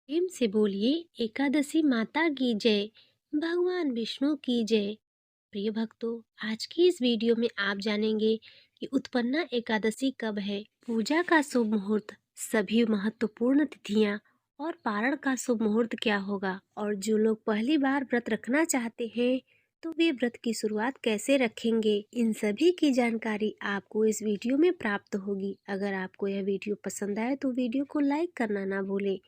प्रेम से बोलिए एकादशी माता की जय, भगवान विष्णु की जय। प्रिय भक्तों, आज की इस वीडियो में आप जानेंगे कि उत्पन्ना एकादशी कब है, पूजा का शुभ मुहूर्त, सभी महत्वपूर्ण तिथियां और पारण का शुभ मुहूर्त क्या होगा, और जो लोग पहली बार व्रत रखना चाहते हैं तो वे व्रत की शुरुआत कैसे रखेंगे। इन सभी की जानकारी आपको इस वीडियो में प्राप्त होगी। अगर आपको यह वीडियो पसंद आए तो वीडियो को लाइक करना ना भूलें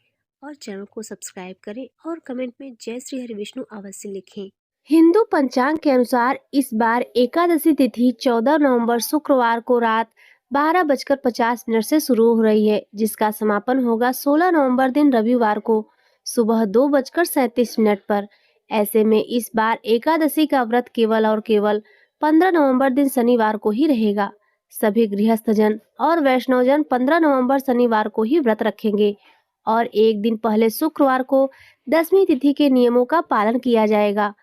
और चैनल को सब्सक्राइब करें और कमेंट में जय श्री हरि विष्णु अवश्य लिखें। हिंदू पंचांग के अनुसार इस बार एकादशी तिथि 14 नवंबर शुक्रवार को रात 12:50 से शुरू हो रही है, जिसका समापन होगा 16 नवंबर दिन रविवार को सुबह 2:37 पर। ऐसे में इस बार एकादशी का व्रत केवल और केवल 15 नवंबर दिन शनिवार को ही रहेगा। सभी गृहस्थजन और वैष्णवजन 15 नवंबर शनिवार को ही व्रत रखेंगे और एक दिन पहले शुक्रवार को दसवीं तिथि के नियमों का पालन किया जाएगा।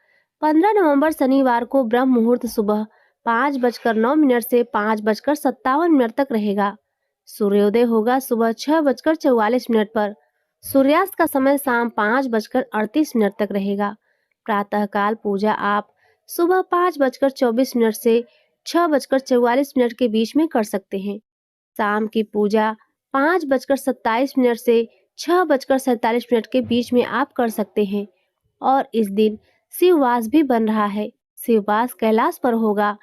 15 नवंबर शनिवार को ब्रह्म मुहूर्त सुबह 5:09 से 5:57 तक रहेगा। सूर्योदय होगा सुबह 6:44 पर। सूर्यास्त का समय शाम 5:38 तक रहेगा। प्रातःकाल पूजा आप सुबह 5:24 से 6:44 के बीच में कर सकते हैं। शाम की पूजा 5:27 से 6:47 के बीच में आप कर सकते हैं। और इस दिन शिववास भी बन रहा है। शिववास कैलाश पर होगा,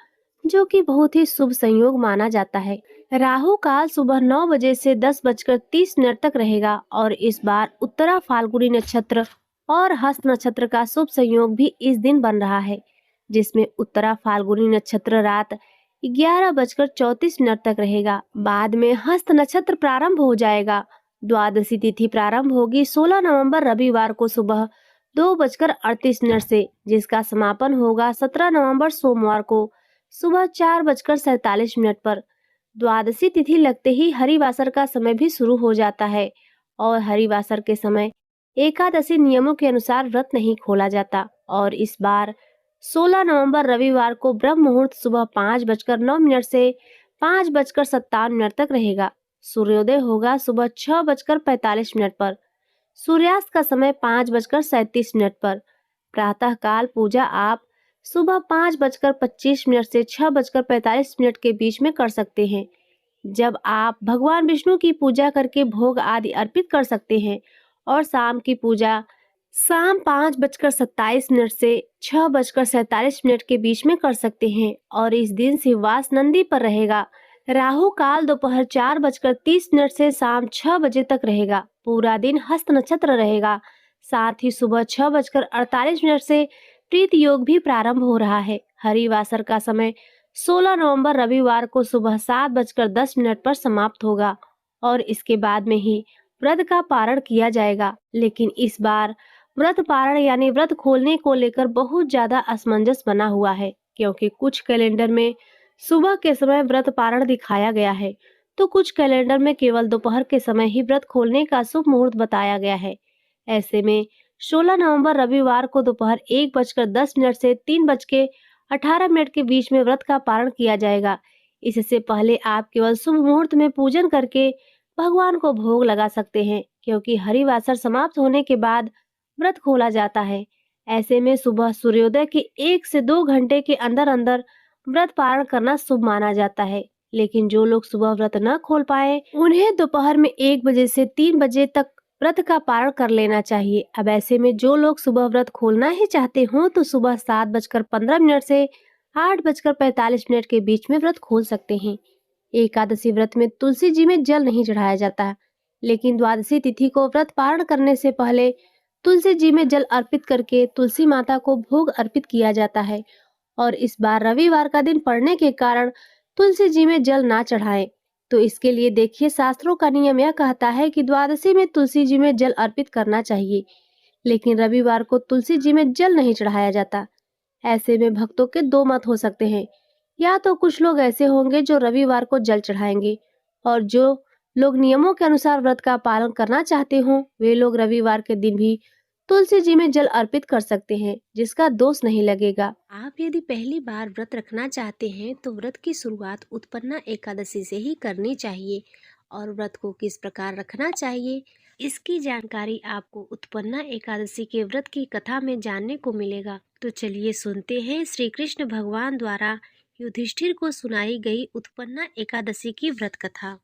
जो कि बहुत ही शुभ संयोग माना जाता है। राहु काल सुबह 9 बजे से 10:30 तक रहेगा और इस बार उत्तरा फाल्गुनी नक्षत्र और हस्त नक्षत्र का शुभ संयोग भी इस दिन बन रहा है, जिसमें उत्तरा फाल्गुनी नक्षत्र रात 11:34 तक रहेगा। बाद में हस्त नक्षत्र प्रारंभ हो जाएगा। द्वादशी तिथि प्रारंभ होगी 16 नवंबर रविवार को सुबह 2:38 से, जिसका समापन होगा 17 नवंबर सोमवार को सुबह 4:47 पर। द्वादशी तिथि लगते ही हरिवासर का समय भी शुरू हो जाता है और हरिवासर के समय एकादशी नियमों के अनुसार व्रत नहीं खोला जाता। और इस बार 16 नवंबर रविवार को ब्रह्म मुहूर्त सुबह 5:09 से 5:57 तक रहेगा। सूर्योदय होगा सुबह 6:45 पर। सूर्यास्त का समय 5:37 पर। प्रातः काल पूजा आप सुबह 5:25 से 6:45 के बीच में कर सकते हैं, जब आप भगवान विष्णु की पूजा करके भोग आदि अर्पित कर सकते हैं। और शाम की पूजा शाम 5:27 से 6:47 के बीच में कर सकते हैं और इस दिन शिववास नंदी पर रहेगा। राहु काल दोपहर 4:30 से शाम 6 बजे तक रहेगा। पूरा दिन हस्त नक्षत्र रहेगा। साथ ही सुबह 6:48 से प्रीत योग भी प्रारंभ हो रहा है। हरिवासर का समय 16 नवंबर रविवार को सुबह 7:10 पर समाप्त होगा और इसके बाद में ही व्रत का पारण किया जाएगा। लेकिन इस बार व्रत पारण यानी व्रत खोलने को लेकर बहुत ज्यादा असमंजस बना हुआ है, क्योंकि कुछ कैलेंडर में सुबह के समय व्रत पारण दिखाया गया है, तो कुछ कैलेंडर में केवल दोपहर के समय ही व्रत खोलने का शुभ मुहूर्त बताया गया है। ऐसे में 16 नवंबर रविवार को दोपहर 1:10 से 3:18 के बीच में व्रत का पारण किया जाएगा। इससे पहले आप केवल शुभ मुहूर्त में पूजन करके भगवान को भोग लगा सकते हैं, क्योंकि हरिवासर समाप्त होने के बाद व्रत खोला जाता है। ऐसे में सुबह सूर्योदय के 1 से 2 घंटे के अंदर अंदर व्रत पारण करना शुभ माना जाता है। लेकिन जो लोग सुबह व्रत न खोल पाए, उन्हें दोपहर में 1 बजे से 3 बजे तक व्रत का पारण कर लेना चाहिए। अब ऐसे में जो लोग सुबह व्रत खोलना ही चाहते हो तो सुबह 7:15 से 8:45 के बीच में व्रत खोल सकते हैं। एकादशी व्रत में तुलसी जी में जल नहीं चढ़ाया जाता, लेकिन द्वादशी तिथि को व्रत पारण करने से पहले तुलसी जी में जल अर्पित करके तुलसी माता को भोग अर्पित किया जाता है। और इस बार रविवार का दिन पड़ने के कारण तुलसी जी में जल ना चढ़ाएं। तो इसके लिए देखिए, शास्त्रों का नियम यह कहता है कि द्वादशी में तुलसी जी में जल अर्पित करना चाहिए, लेकिन रविवार को तुलसी जी में जल नहीं चढ़ाया जाता। ऐसे में भक्तों के दो मत हो सकते हैं। या तो कुछ लोग ऐसे होंगे जो रविवार को जल चढ़ाएंगे, और जो लोग नियमों के अनुसार व्रत का पालन करना चाहते हों वे लोग रविवार के दिन भी तुलसी जी में जल अर्पित कर सकते हैं, जिसका दोष नहीं लगेगा। आप यदि पहली बार व्रत रखना चाहते हैं तो व्रत की शुरुआत उत्पन्ना एकादशी से ही करनी चाहिए। और व्रत को किस प्रकार रखना चाहिए, इसकी जानकारी आपको उत्पन्ना एकादशी के व्रत की कथा में जानने को मिलेगा। तो चलिए सुनते हैं श्री कृष्ण भगवान द्वारा युधिष्ठिर को सुनाई गई उत्पन्ना एकादशी की व्रत कथा।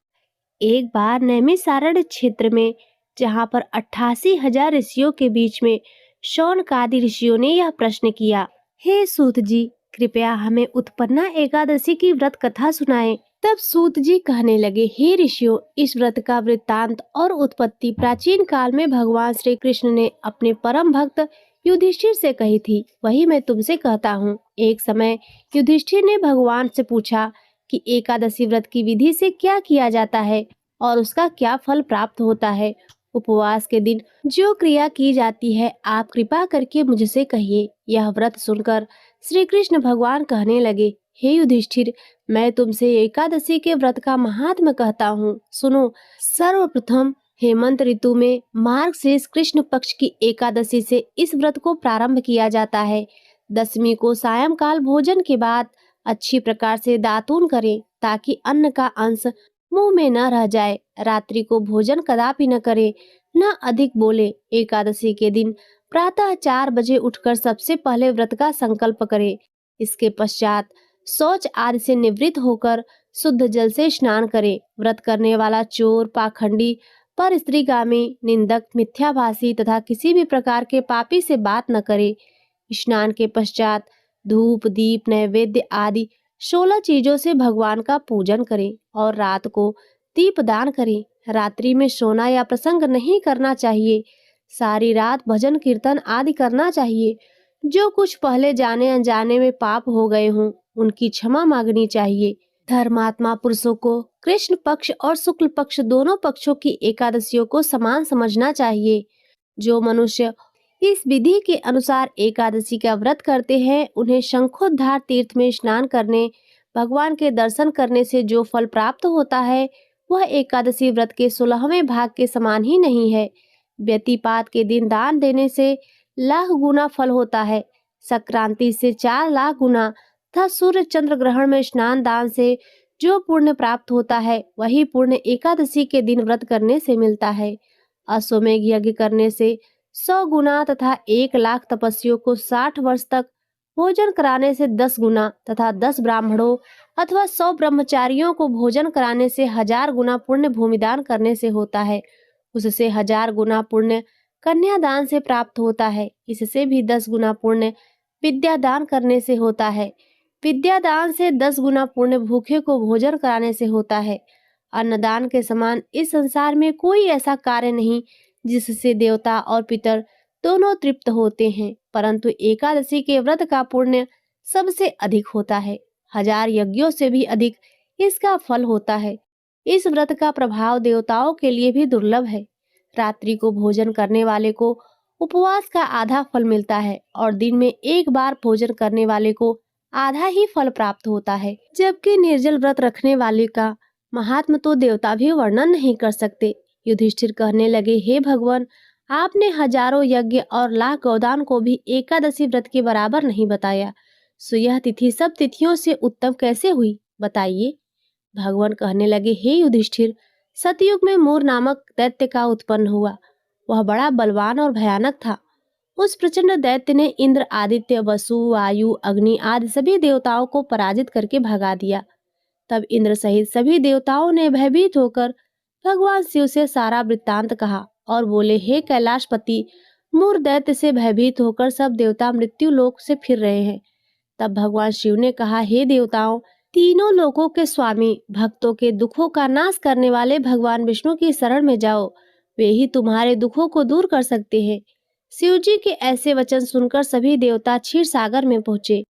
एक बार नैमिषारण्य क्षेत्र में, जहाँ पर 88,000 ऋषियों के बीच में शौनकादि ऋषियों ने यह प्रश्न किया, हे सूत जी, कृपया हमें उत्पन्ना एकादशी की व्रत कथा सुनाएं। तब सूत जी कहने लगे, हे ऋषियों, इस व्रत का वृत्तांत और उत्पत्ति प्राचीन काल में भगवान श्री कृष्ण ने अपने परम भक्त युधिष्ठिर से कही थी, वही मैं तुमसे कहता हूँ। एक समय युधिष्ठिर ने भगवान से पूछा कि एकादशी व्रत की विधि से क्या किया जाता है और उसका क्या फल प्राप्त होता है। उपवास के दिन जो क्रिया की जाती है, आप कृपा करके मुझसे कहिए। यह व्रत सुनकर श्री कृष्ण भगवान कहने लगे, हे युधिष्ठिर, मैं तुमसे एकादशी के व्रत का महात्म्य कहता हूँ, सुनो। सर्वप्रथम हेमंत ऋतु में मार्गशीर्ष कृष्ण पक्ष की एकादशी से इस व्रत को प्रारंभ किया जाता है। दशमी को सायंकाल भोजन के बाद अच्छी प्रकार से दातून करें ताकि अन्न का अंश मुंह में न रह जाए। रात्रि को भोजन कदापि न करें, न अधिक बोले। एकादशी के दिन प्रातः 4 बजे उठकर सबसे पहले व्रत का संकल्प करें। इसके पश्चात शौच आदि से निवृत्त होकर शुद्ध जल से स्नान करें। व्रत करने वाला चोर, पाखंडी, पर स्त्रीगामी, निंदक, मिथ्याभाषी तथा किसी भी प्रकार के पापी से बात न करे। स्नान के पश्चात धूप, दीप, नैवेद्य आदि 16 चीजों से भगवान का पूजन करें और रात को दीप दान करें। रात्रि में सोना या प्रसंग नहीं करना चाहिए। सारी रात भजन कीर्तन आदि करना चाहिए। जो कुछ पहले जाने अनजाने में पाप हो गए हों, उनकी क्षमा मांगनी चाहिए। धर्मात्मा पुरुषों को कृष्ण पक्ष और शुक्ल पक्ष दोनों पक्षों की एकादशियों को समान समझना चाहिए। जो मनुष्य इस विधि के अनुसार एकादशी का व्रत करते हैं, उन्हें शंखोद्धार तीर्थ में स्नान करने, भगवान के दर्शन करने से जो फल प्राप्त होता है, वह एकादशी व्रत के 16वें भाग के समान ही नहीं है। व्यतिपात के दिन दान देने से लाख गुना फल होता है, संक्रांति से 4 लाख गुना तथा सूर्य चंद्र ग्रहण में स्नान दान से जो पुण्य प्राप्त होता है, वही पुण्य एकादशी के दिन व्रत करने से मिलता है। अश्वमेघ यज्ञ करने से 100 गुना तथा 1 लाख तपस्वियों को 60 वर्ष तक भोजन कराने से 10 गुना तथा 10 ब्राह्मणों अथवा 100 ब्रह्मचारियों को भोजन कराने से 1000 गुना पुण्य भूमिदान करने से होता है। उससे 1000 गुना पुण्य कन्यादान से प्राप्त होता है। इससे भी 10 गुना पुण्य विद्यादान करने से होता है। विद्यादान से 10 गुना पुण्य भूखे को भोजन कराने से होता है। अन्नदान के समान इस संसार में कोई ऐसा कार्य नहीं जिससे देवता और पितर दोनों तृप्त होते हैं, परंतु एकादशी के व्रत का पुण्य सबसे अधिक होता है। 1000 यज्ञों से भी अधिक इसका फल होता है। इस व्रत का प्रभाव देवताओं के लिए भी दुर्लभ है। रात्रि को भोजन करने वाले को उपवास का आधा फल मिलता है और दिन में एक बार भोजन करने वाले को आधा ही फल प्राप्त होता है। जबकि निर्जल व्रत रखने वाले का महात्म तो देवता भी वर्णन नहीं कर सकते। युधिष्ठिर कहने लगे, हे भगवान, आपने हजारों यज्ञ और लाख गौदान को भी एकादशी व्रत के बराबर नहीं बताया, सो यह तिथि सब तिथियों से उत्तम कैसे हुई, बताइए। भगवान कहने लगे, हे युधिष्ठिर, सतयुग में मूर नामक दैत्य का उत्पन्न हुआ। वह बड़ा बलवान और भयानक था। उस प्रचंड दैत्य ने इंद्र, आदित्य, वसु, वायु, अग्नि आदि सभी देवताओं को पराजित करके भगा दिया। तब इंद्र सहित सभी देवताओं ने भयभीत होकर भगवान शिव से सारा वृत्तांत कहा और बोले, हे कैलाशपति, मूर दैत्य से भयभीत होकर सब देवता मृत्यु लोक से फिर रहे हैं। तब भगवान शिव ने कहा, हे देवताओं, तीनों लोकों के स्वामी, भक्तों के दुखों का नाश करने वाले भगवान विष्णु की शरण में जाओ, वे ही तुम्हारे दुखों को दूर कर सकते हैं। शिव जी के ऐसे वचन सुनकर सभी देवता क्षीर सागर में पहुंचे।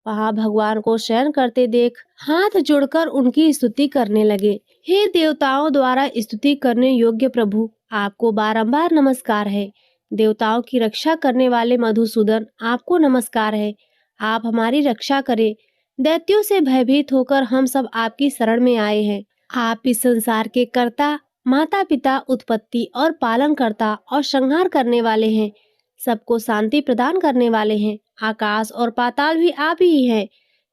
वहां भगवान को शयन करते देख हाथ जोड़कर उनकी स्तुति करने लगे। हे देवताओं द्वारा स्तुति करने योग्य प्रभु, आपको बारंबार नमस्कार है। देवताओं की रक्षा करने वाले मधुसूदन, आपको नमस्कार है। आप हमारी रक्षा करें। दैत्यों से भयभीत होकर हम सब आपकी शरण में आए हैं। आप इस संसार के कर्ता, माता पिता, उत्पत्ति और पालन करता और संहार करने वाले हैं। सबको शांति प्रदान करने वाले हैं। आकाश और पाताल भी आप ही हैं।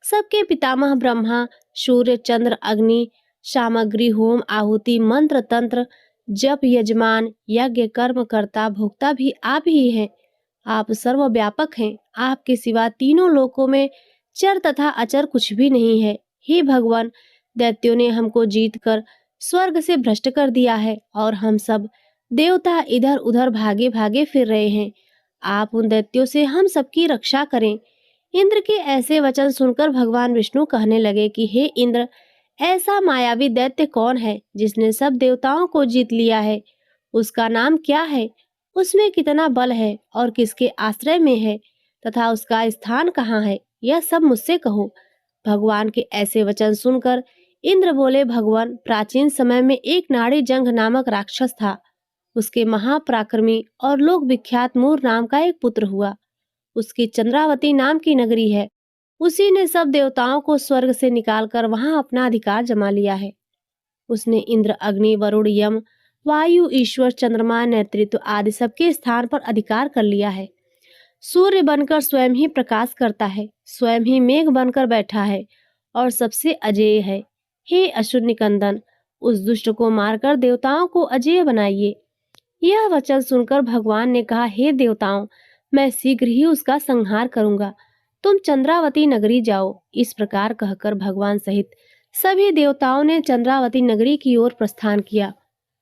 सबके पितामह ब्रह्मा, सूर्य, चंद्र, अग्नि, सामग्री, होम, आहुति, मंत्र, तंत्र, जप यजमान यज्ञ कर्म करता भोक्ता भी आप ही हैं। आप सर्वव्यापक हैं। आपके सिवा तीनों लोकों में चर तथा अचर कुछ भी नहीं है। हे भगवान, दैत्यों ने हमको जीत कर स्वर्ग से भ्रष्ट कर दिया है और हम सब देवता इधर उधर भागे भागे फिर रहे हैं। आप उन दैत्यों से हम सबकी रक्षा करें। इंद्र के ऐसे वचन सुनकर भगवान विष्णु कहने लगे कि हे इंद्र, ऐसा मायावी दैत्य कौन है जिसने सब देवताओं को जीत लिया है? उसका नाम क्या है? उसमें कितना बल है और किसके आश्रय में है तथा उसका स्थान कहाँ है? यह सब मुझसे कहो। भगवान के ऐसे वचन सुनकर इंद्र बोले, भगवान, प्राचीन समय में एक नाड़ी जंग नामक राक्षस था। उसके महापराक्रमी और लोक विख्यात मूर नाम का एक पुत्र हुआ। उसकी चंद्रावती नाम की नगरी है। उसी ने सब देवताओं को स्वर्ग से निकालकर वहां अपना अधिकार जमा लिया है। उसने इंद्र, अग्नि, वरुण, यम, वायु, ईश्वर, चंद्रमा, नेतृत्व आदि सबके स्थान पर अधिकार कर लिया है। सूर्य बनकर स्वयं ही प्रकाश करता है, स्वयं ही मेघ बनकर बैठा है और सबसे अजेय है। हे असुर निकंदन, उस दुष्ट को मारकर देवताओं को अजेय बनाइए। यह वचन सुनकर भगवान ने कहा, हे देवताओं, मैं शीघ्र ही उसका संहार करूंगा। तुम चंद्रावती नगरी जाओ। इस प्रकार कहकर भगवान सहित सभी देवताओं ने चंद्रावती नगरी की ओर प्रस्थान किया।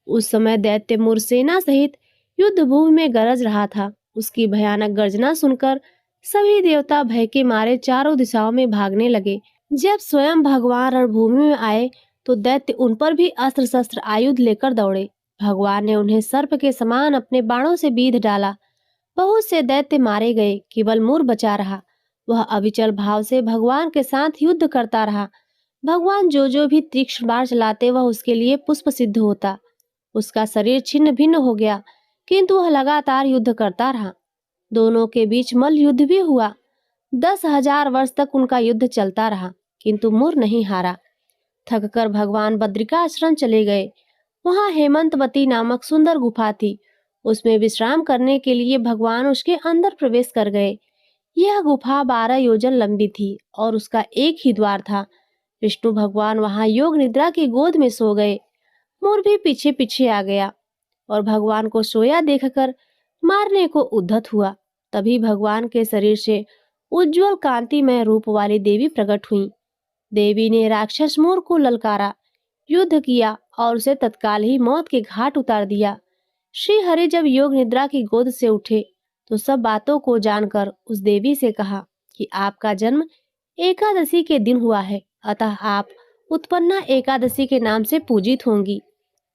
उस समय दैत्य मूर सेना सहित युद्ध भूमि में गरज रहा था। उसकी भयानक गर्जना सुनकर सभी देवता भय के मारे चारों दिशाओं में भागने लगे। जब स्वयं भगवान रणभूमि में आए तो दैत्य उन पर भी अस्त्र शस्त्र आयुध लेकर दौड़े। भगवान ने उन्हें सर्प के समान अपने बाणों से बीध डाला। बहुत से दैत्य मारे गए, केवल मूर बचा रहा। वह अविचल भाव से भगवान के साथ युद्ध करता रहा। भगवान जो भी तीक्ष्ण बाण चलाते वह उसके लिए पुष्प सिद्ध होता। उसका शरीर छिन्न भिन्न हो गया, किंतु वह लगातार युद्ध करता रहा। दोनों के बीच मल्ल युद्ध भी हुआ। 10,000 वर्ष तक उनका युद्ध चलता रहा, किंतु मूर नहीं हारा। थककर भगवान बद्रिका आश्रम चले गए। वहां हेमंतवती नामक सुंदर गुफा थी। उसमें विश्राम करने के लिए भगवान उसके अंदर प्रवेश कर गए। यह गुफा 12 योजन लंबी थी और उसका एक ही द्वार था। विष्णु भगवान वहां योग निद्रा की गोद में सो गए। मोर भी पीछे पीछे आ गया और भगवान को सोया देखकर मारने को उद्धत हुआ। तभी भगवान के शरीर से उज्जवल कांतिमय रूप वाली देवी प्रकट हुई। देवी ने राक्षस मोर को ललकारा, युद्ध किया और उसे तत्काल ही मौत के घाट उतार दिया। श्री हरि जब योग निद्रा की गोद से उठे तो सब बातों को जानकर उस देवी से कहा कि आपका जन्म एकादशी के दिन हुआ है, अतः आप उत्पन्ना एकादशी के नाम से पूजित होंगी।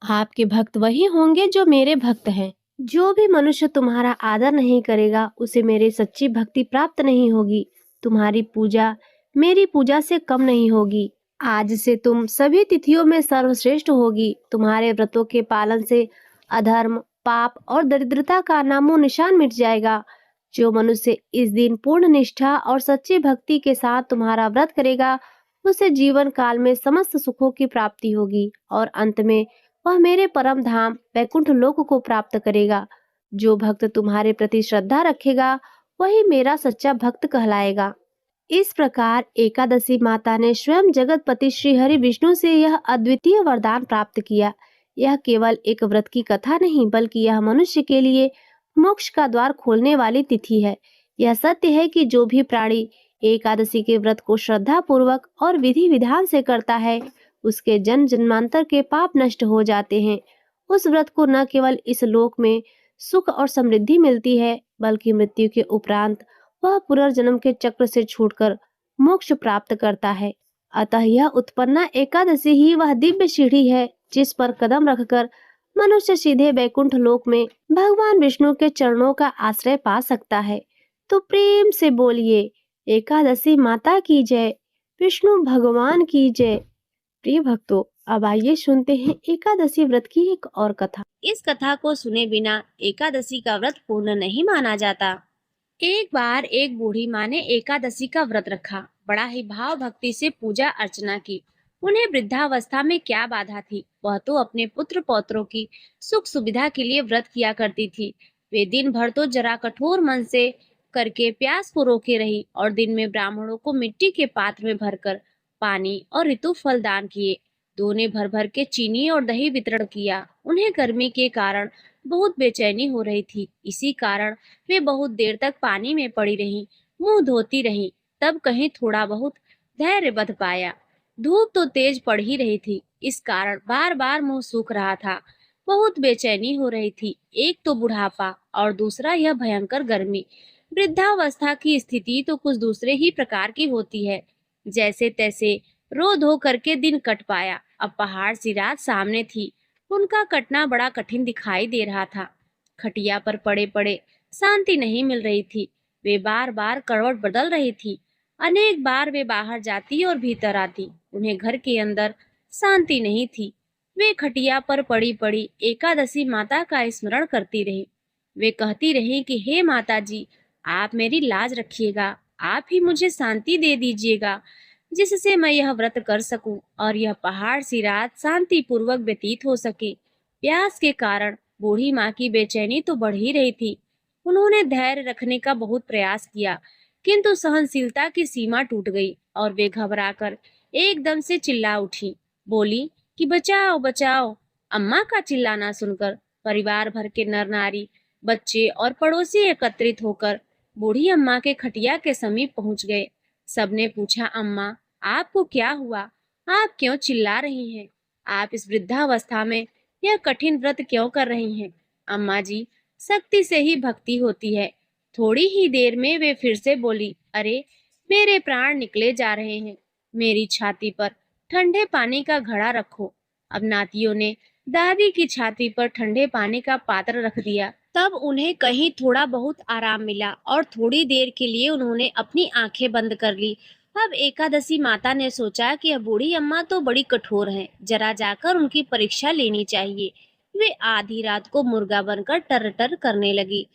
आपके भक्त वही होंगे जो मेरे भक्त हैं। जो भी मनुष्य तुम्हारा आदर नहीं करेगा उसे मेरी सच्ची भक्ति प्राप्त नहीं होगी। तुम्हारी पूजा मेरी पूजा से कम नहीं होगी। आज से तुम सभी तिथियों में सर्वश्रेष्ठ होगी। तुम्हारे व्रतों के पालन से अधर्म, पाप और दरिद्रता का नामो निशान मिट जाएगा। जो मनुष्य इस दिन पूर्ण निष्ठा और सच्ची भक्ति के साथ तुम्हारा व्रत करेगा उसे जीवन काल में समस्त सुखों की प्राप्ति होगी और अंत में वह मेरे परम धाम वैकुंठ लोक को प्राप्त करेगा। जो भक्त तुम्हारे प्रति श्रद्धा रखेगा वही मेरा सच्चा भक्त कहलाएगा। इस प्रकार एकादशी माता ने स्वयं जगतपति श्री हरि विष्णु से यह अद्वितीय वरदान प्राप्त किया। यह केवल एक व्रत की कथा नहीं बल्कि यह मनुष्य के लिए मोक्ष का द्वार खोलने वाली तिथि है। यह सत्य है कि जो भी प्राणी एकादशी के व्रत को श्रद्धा पूर्वक और विधि विधान से करता है उसके जन्म जन्मांतर के पाप नष्ट हो जाते हैं। उस व्रत को न केवल इस लोक में सुख और समृद्धि मिलती है बल्कि मृत्यु के उपरांत वह पुनर्जन्म के चक्र से छूटकर मोक्ष प्राप्त करता है। अतः यह उत्पन्ना एकादशी ही वह दिव्य सीढ़ी है जिस पर कदम रखकर मनुष्य सीधे वैकुंठ लोक में भगवान विष्णु के चरणों का आश्रय पा सकता है। तो प्रेम से बोलिए, एकादशी माता की जय, विष्णु भगवान की जय। प्रिय भक्तों, अब आइए सुनते हैं एकादशी व्रत की एक और कथा। इस कथा को सुने बिना एकादशी का व्रत पूर्ण नहीं माना जाता। एक बार एक बूढ़ी माँ ने एकादशी का व्रत रखा। बड़ा ही भाव भक्ति से पूजा अर्चना की। उन्हें वृद्धावस्था में क्या बाधा थी, वह तो अपने पुत्र पौत्रों की सुख सुविधा के लिए व्रत किया करती थी। वे दिन भर तो जरा कठोर मन से करके प्यास को रोके रही और दिन में ब्राह्मणों को मिट्टी के पात्र में भरकर पानी और ऋतु फल दान किए। दोने भर भर के चीनी और दही वितरण किया। उन्हें गर्मी के कारण बहुत बेचैनी हो रही थी। इसी कारण वे बहुत देर तक पानी में पड़ी रहीं, मुंह धोती रहीं। तब कहीं थोड़ा बहुत धैर्य बंध पाया। धूप तो तेज पड़ ही रही थी, इस कारण बार बार मुंह सूख रहा था। बहुत बेचैनी हो रही थी, एक तो बुढ़ापा और दूसरा यह भयंकर गर्मी। वृद्धावस्था की स्थिति तो कुछ दूसरे ही प्रकार की होती है। जैसे तैसे रो धो करके दिन कट पाया। अब पहाड़ सी रात सामने थी, उनका कटना बड़ा कठिन दिखाई दे रहा था। खटिया पर पड़े पड़े शांति नहीं मिल रही थी। वे बार बार करवट बदल रही थी। अनेक बार वे बाहर जाती और भीतर आती, उन्हें घर के अंदर शांति नहीं थी। वे खटिया पर पड़ी पड़ी एकादशी माता का स्मरण करती रही। वे कहती रही कि हे माता जी, आप मेरी लाज रखिएगा, आप ही मुझे शांति दे दीजिएगा, जिससे मैं यह व्रत कर सकूं और यह पहाड़ सी रात शांति पूर्वक व्यतीत हो सके। प्यास के कारण बूढ़ी माँ की बेचैनी तो बढ़ ही रही थी। उन्होंने धैर्य रखने का बहुत प्रयास किया, किंतु सहनशीलता की सीमा टूट गई और वे घबराकर एकदम से चिल्ला उठी। बोली कि बचाओ बचाओ। अम्मा का चिल्लाना सुनकर परिवार भर के नर नारी, बच्चे और पड़ोसी एकत्रित होकर बूढ़ी अम्मा के खटिया के समीप पहुंच गए। सबने पूछा, अम्मा आपको क्या हुआ? आप क्यों चिल्ला रही हैं? आप इस वृद्धावस्था में यह कठिन व्रत क्यों कर रही हैं? अम्मा जी, शक्ति से ही भक्ति होती है। थोड़ी ही देर में वे फिर से बोली, अरे मेरे प्राण निकले जा रहे हैं, मेरी छाती पर ठंडे पानी का घड़ा रखो। अब नातियों ने दादी की छाती पर ठंडे पानी का पात्र रख दिया। तब उन्हें कहीं थोड़ा बहुत आराम मिला और थोड़ी देर के लिए उन्होंने अपनी आंखें बंद कर ली। अब एकादशी माता ने सोचा कि अब बूढ़ी अम्मा तो बड़ी कठोर हैं, जरा जाकर उनकी परीक्षा लेनी चाहिए। वे आधी रात को मुर्गा बनकर टर टर करने लगी।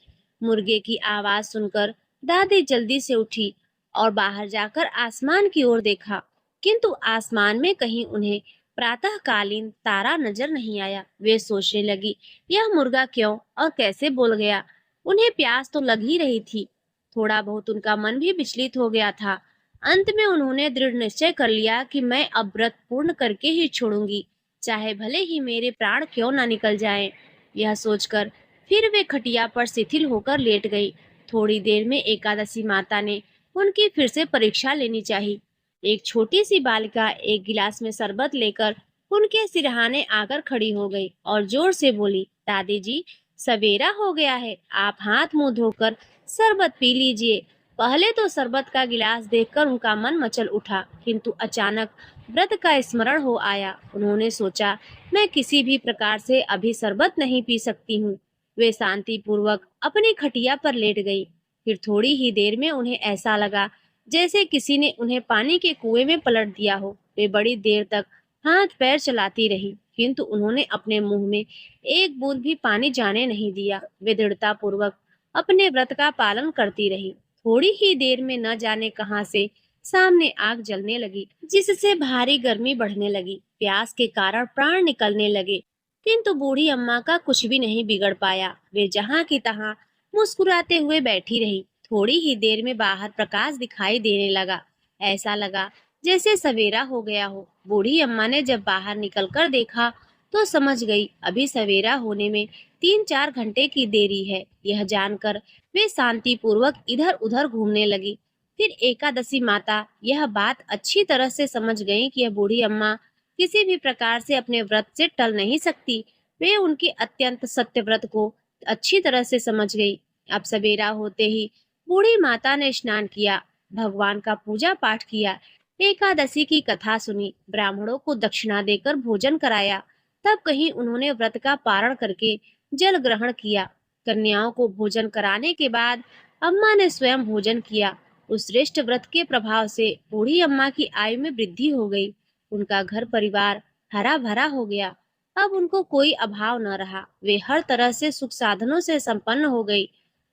मुर्गे की आवाज सुनकर दादी जल्दी से उठी और बाहर जाकर आसमान की ओर देखा, किंतु आसमान में कहीं उन्हें प्रातःकालीन तारा नजर नहीं आया। वे सोचने लगी, यह मुर्गा क्यों और कैसे बोल गया? उन्हें प्यास तो लग ही रही थी, थोड़ा बहुत उनका मन भी विचलित हो गया था। अंत में उन्होंने दृढ़ निश्चय कर लिया कि मैं अब व्रत पूर्ण करके ही छोड़ूंगी, चाहे भले ही मेरे प्राण क्यों ना निकल जाएं। यह सोचकर फिर वे खटिया पर शिथिल होकर लेट गई। थोड़ी देर में एकादशी माता ने उनकी फिर से परीक्षा लेनी चाहिए। एक छोटी सी बालिका एक गिलास में शरबत लेकर उनके सिरहाने आकर खड़ी हो गई और जोर से बोली, दादी जी, सवेरा हो गया है, आप हाथ मुंह धोकर शरबत पी लीजिए। पहले तो शरबत का गिलास देखकर उनका मन मचल उठा, किंतु अचानक व्रत का स्मरण हो आया। उन्होंने सोचा, मैं किसी भी प्रकार से अभी शरबत नहीं पी सकती हूँ। वे शांति पूर्वक अपनी खटिया पर लेट गई। फिर थोड़ी ही देर में उन्हें ऐसा लगा जैसे किसी ने उन्हें पानी के कुएं में पलट दिया हो। वे बड़ी देर तक हाथ पैर चलाती रही, किंतु उन्होंने अपने मुंह में एक बूंद भी पानी जाने नहीं दिया। वे दृढ़ता पूर्वक अपने व्रत का पालन करती रही। थोड़ी ही देर में न जाने कहां से सामने आग जलने लगी, जिससे भारी गर्मी बढ़ने लगी। प्यास के कारण प्राण निकलने लगे, किंतु बूढ़ी अम्मा का कुछ भी नहीं बिगड़ पाया। वे जहाँ की तहाँ मुस्कुराते हुए बैठी रही। थोड़ी ही देर में बाहर प्रकाश दिखाई देने लगा। ऐसा लगा जैसे सवेरा हो गया हो। बूढ़ी अम्मा ने जब बाहर निकलकर देखा तो समझ गई अभी सवेरा होने में 3-4 घंटे की देरी है। यह जानकर वे शांति पूर्वक इधर उधर घूमने लगी। फिर एकादशी माता यह बात अच्छी तरह से समझ गई कि यह बूढ़ी अम्मा किसी भी प्रकार से अपने व्रत से टल नहीं सकती। वे उनके अत्यंत सत्य व्रत को अच्छी तरह से समझ गई। अब सवेरा होते ही बूढ़ी माता ने स्नान किया, भगवान का पूजा पाठ किया, एकादशी की कथा सुनी, ब्राह्मणों को दक्षिणा देकर भोजन कराया। तब कहीं उन्होंने व्रत का पारण करके जल ग्रहण किया। कन्याओं को भोजन कराने के बाद अम्मा ने स्वयं भोजन किया। उस श्रेष्ठ व्रत के प्रभाव से बूढ़ी अम्मा की आयु में वृद्धि हो गई। उनका घर परिवार हरा भरा हो गया। अब उनको कोई अभाव न रहा। वे हर तरह से सुख साधनों से संपन्न हो गई।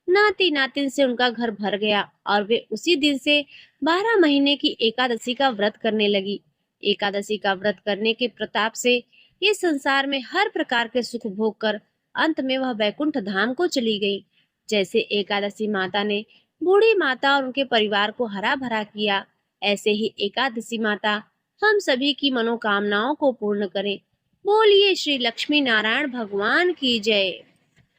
नाती नातिन से उनका घर भर गया और वे उसी दिन से 12 महीने की एकादशी का व्रत करने लगी। एकादशी का व्रत करने के प्रताप से इस संसार में हर प्रकार के सुख भोग कर अंत में वह वैकुंठ धाम को चली गई। जैसे एकादशी माता ने बूढ़ी माता और उनके परिवार को हरा भरा किया, ऐसे ही एकादशी माता हम सभी की मनोकामनाओं को पूर्ण करें। बोलिए श्री लक्ष्मी नारायण भगवान की जय।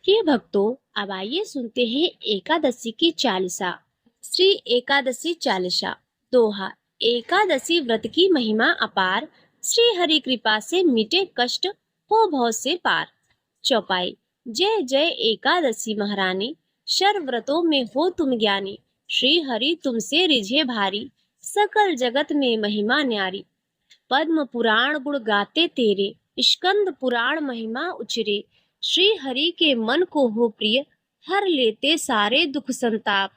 प्रिय भक्तों, अब आइए सुनते हैं एकादशी की चालीसा। श्री एकादशी चालीसा। दोहा। एकादशी व्रत की महिमा अपार, श्री हरि कृपा से मिटे कष्ट, हो भव से पार। चौपाई। जय जय एकादशी महारानी, शर व्रतों में हो तुम ज्ञानी। श्री हरि तुमसे रिझे भारी, सकल जगत में महिमा न्यारी। पद्म पुराण गुण गाते तेरे, स्कंद पुराण महिमा उचरे। श्री हरि के मन को हो प्रिय, हर लेते सारे दुख संताप।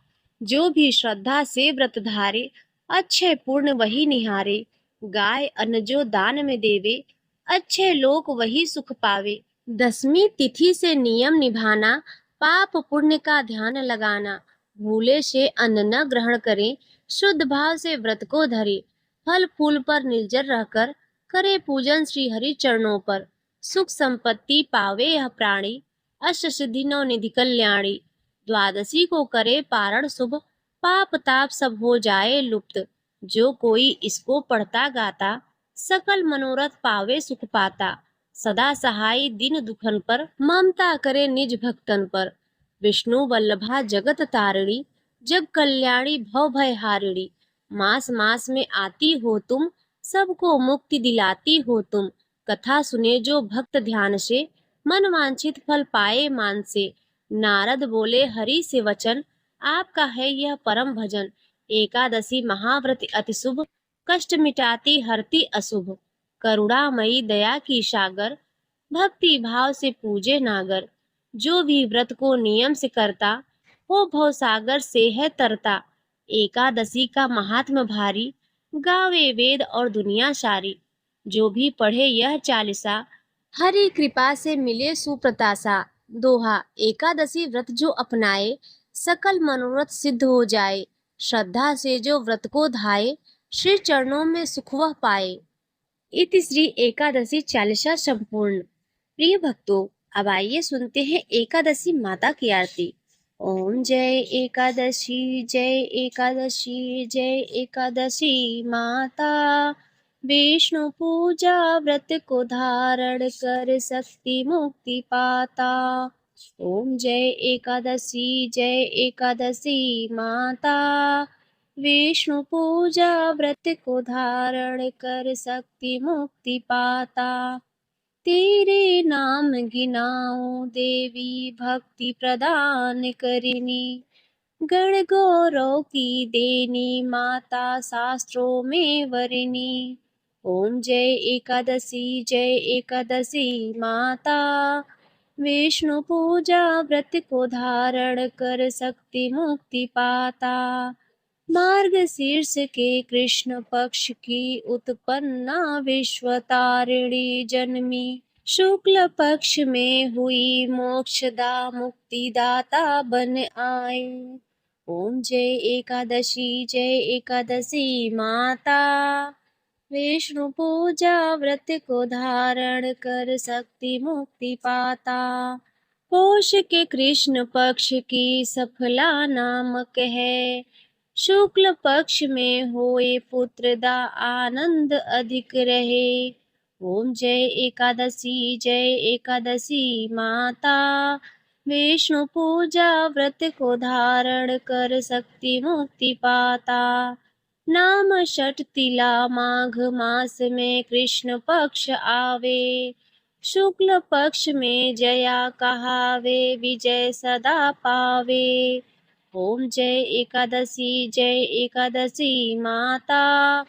जो भी श्रद्धा से व्रत धारे, अच्छे पूर्ण वही निहारे। गाय अन्न जो दान में देवे, अच्छे लोग वही सुख पावे। दसवीं तिथि से नियम निभाना, पाप पुण्य का ध्यान लगाना। भूले से अन्न न ग्रहण करें, शुद्ध भाव से व्रत को धरे। फल फूल पर निर्जर रहकर करे पूजन श्री हरि चरणों पर। सुख संपत्ति पावे यह प्राणी, अष्ट सिद्धि नौ निधि कल्याणी। द्वादशी को करे पारण शुभ, पाप ताप सब हो जाए लुप्त। जो कोई इसको पढ़ता गाता, सकल मनोरथ पावे सुख पाता। सदा सहाय दिन दुखन पर, ममता करे निज भक्तन पर। विष्णु वल्लभा जगत तारिणी, जग कल्याणी भव भय हारिणी। मास मास में आती हो तुम, सबको मुक्ति दिलाती हो तुम। कथा सुने जो भक्त ध्यान से, मन वांछित फल पाए मान से। नारद बोले हरि से वचन, आपका है यह परम भजन। एकादशी महाव्रत अति शुभ, कष्ट मिटाती हरती अशुभ। करुणामयी दया की सागर, भक्ति भाव से पूजे नागर। जो भी व्रत को नियम से करता, वो भव सागर से है तरता। एकादशी का महात्म भारी, गावे वेद और दुनिया सारी। जो भी पढ़े यह चालीसा, हरि कृपा से मिले सुप्रतासा। दोहा। एकादशी व्रत जो अपनाए, सकल मनोरथ सिद्ध हो जाए। श्रद्धा से जो व्रत को धाये, श्री चरणों में सुख वह पाए। इति श्री एकादशी चालीसा संपूर्ण। प्रिय भक्तों, अब आइए सुनते हैं एकादशी माता की आरती। ओम जय एकादशी जय एकादशी जय एकादशी माता। विष्णु पूजा व्रत को धारण कर शक्ति मुक्ति पाता। ओम जय एकादशी माता। विष्णु पूजा व्रत को धारण कर शक्ति मुक्ति पाता। तेरे नाम गिनाऊं देवी भक्ति प्रदान करिनी। गण गौरव की देनी माता शास्त्रों में वरिनी। ओम जय एकादशी माता। विष्णु पूजा व्रत को धारण कर शक्ति मुक्ति पाता। मार्ग शीर्ष के कृष्ण पक्ष की उत्पन्ना विश्वतारिणी जन्मी। शुक्ल पक्ष में हुई मोक्षदा मुक्तिदाता बन आई। ओम जय एकादशी माता। विष्णु पूजा व्रत को धारण कर शक्ति मुक्ति पाता। पौष के कृष्ण पक्ष की सफला नामक है। शुक्ल पक्ष में होए पुत्र दा आनंद अधिक रहे। ओम जय एकादशी माता। विष्णु पूजा व्रत को धारण कर शक्ति मुक्ति पाता। नाम षट तिला माघ मास में कृष्ण पक्ष आवे। शुक्ल पक्ष में जया कहावे, विजय सदा पावे। ओम जय एकादशी माता।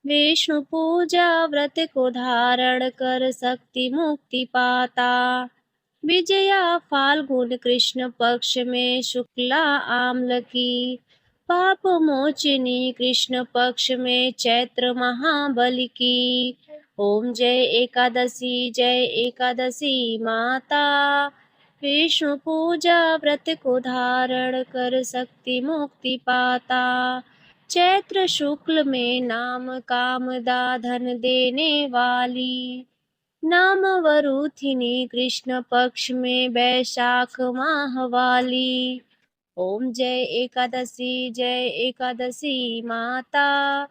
विष्णु पूजा व्रत को धारण कर शक्ति मुक्ति पाता। विजया फाल्गुन कृष्ण पक्ष में शुक्ला आम्ल की। पाप मोचिनी कृष्ण पक्ष में चैत्र महाबली की। ओम जय एकादशी माता। विष्णु पूजा व्रत को धारण कर शक्ति मुक्ति पाता। चैत्र शुक्ल में नाम कामदा धन देने वाली। नाम वरुथिनी कृष्ण पक्ष में वैशाख माह वाली। ओम जय एकादशी माता।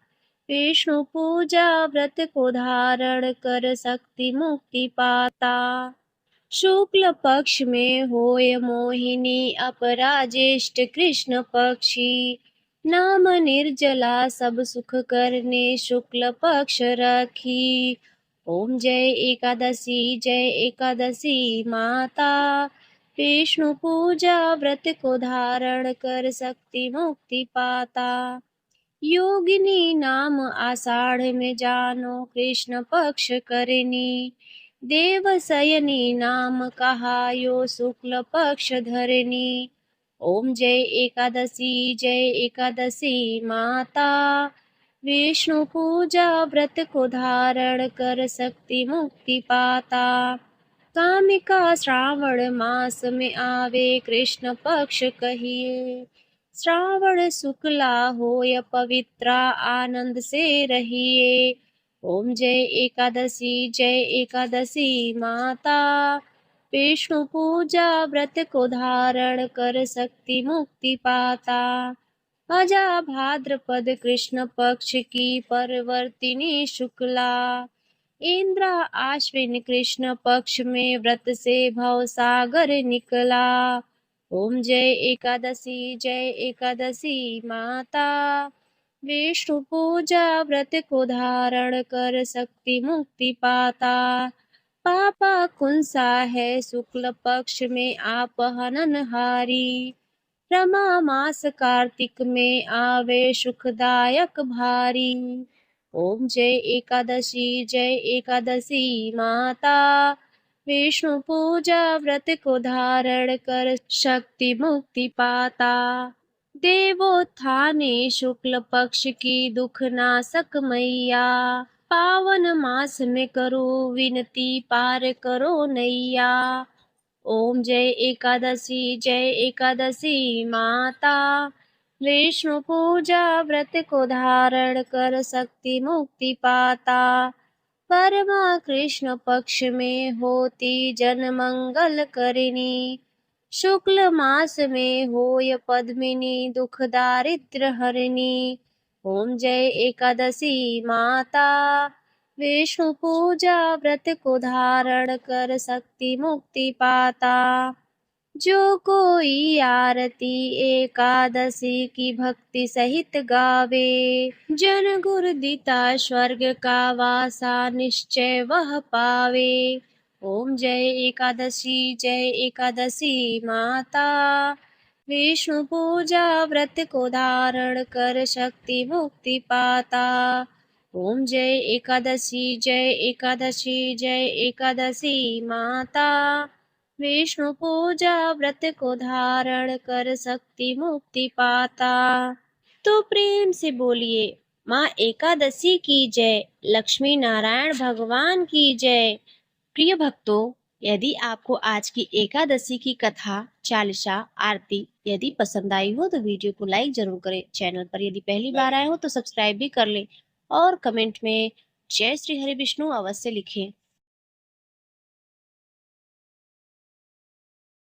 विष्णु पूजा व्रत को धारण कर शक्ति मुक्ति पाता। शुक्ल पक्ष में होय मोहिनी अपराजेष्ट कृष्ण पक्षी। नाम निर्जला सब सुख करने शुक्ल पक्ष रखी। ओम जय एकादशी माता। विष्णु पूजा व्रत को धारण कर शक्ति मुक्ति पाता। योगिनी नाम आषाढ़ में जानो कृष्ण पक्ष करनी। देवशयनी नाम कहायो शुक्ल पक्ष धरनी। ओम जय एकादशी माता। विष्णु पूजा व्रत को धारण कर शक्ति मुक्ति पाता। कामिका श्रावण मास में आवे कृष्ण पक्ष कहिए। श्रावण शुक्ला होय पवित्रा आनंद से रहिए। ओम जय एकादशी माता। विष्णु पूजा व्रत को धारण कर शक्ति मुक्ति पाता। अजा भाद्रपद कृष्ण पक्ष की परवर्तिनी शुक्ला। इंद्र आश्विन कृष्ण पक्ष में व्रत से भव सागर निकला। ओम जय एकादशी माता। विष्णु पूजा व्रत को धारण कर शक्ति मुक्ति पाता। पापा कुंसा है शुक्ल पक्ष में आप हननहारी। रमा मास कार्तिक में आवे सुखदायक भारी। ओम जय एकादशी माता। विष्णु पूजा व्रत को धारण कर शक्ति मुक्ति पाता। देवोत्थाने शुक्ल पक्ष की दुख नाशक मैया। पावन मास में करो विनती पार करो नैया। ओम जय एकादशी माता। विष्णु पूजा व्रत को धारण कर शक्ति मुक्ति पाता। परमा कृष्ण पक्ष में होती जन मंगल करिनी। शुक्ल मास में होय पद्मिनी दुख दारिद्र हरिणी। ओम जय एकादशी माता। विष्णु पूजा व्रत को धारण कर शक्ति मुक्ति पाता। जो कोई आरती एकादशी की भक्ति सहित गावे। जन गुर दिता स्वर्ग का वासा निश्चय वह पावे। ओम जय एकादशी माता। विष्णु पूजा व्रत को धारण कर शक्ति मुक्ति पाता। ओम जय एकादशी माता। विष्णु पूजा व्रत को धारण कर शक्ति मुक्ति पाता। तो प्रेम से बोलिए माँ एकादशी की जय, लक्ष्मी नारायण भगवान की जय। प्रिय भक्तों, यदि आपको आज की एकादशी की कथा, चालीसा, आरती यदि पसंद आई हो तो वीडियो को लाइक जरूर करें। चैनल पर यदि पहली बार आए हो तो सब्सक्राइब भी कर लें और कमेंट में जय श्री हरि विष्णु अवश्य लिखें।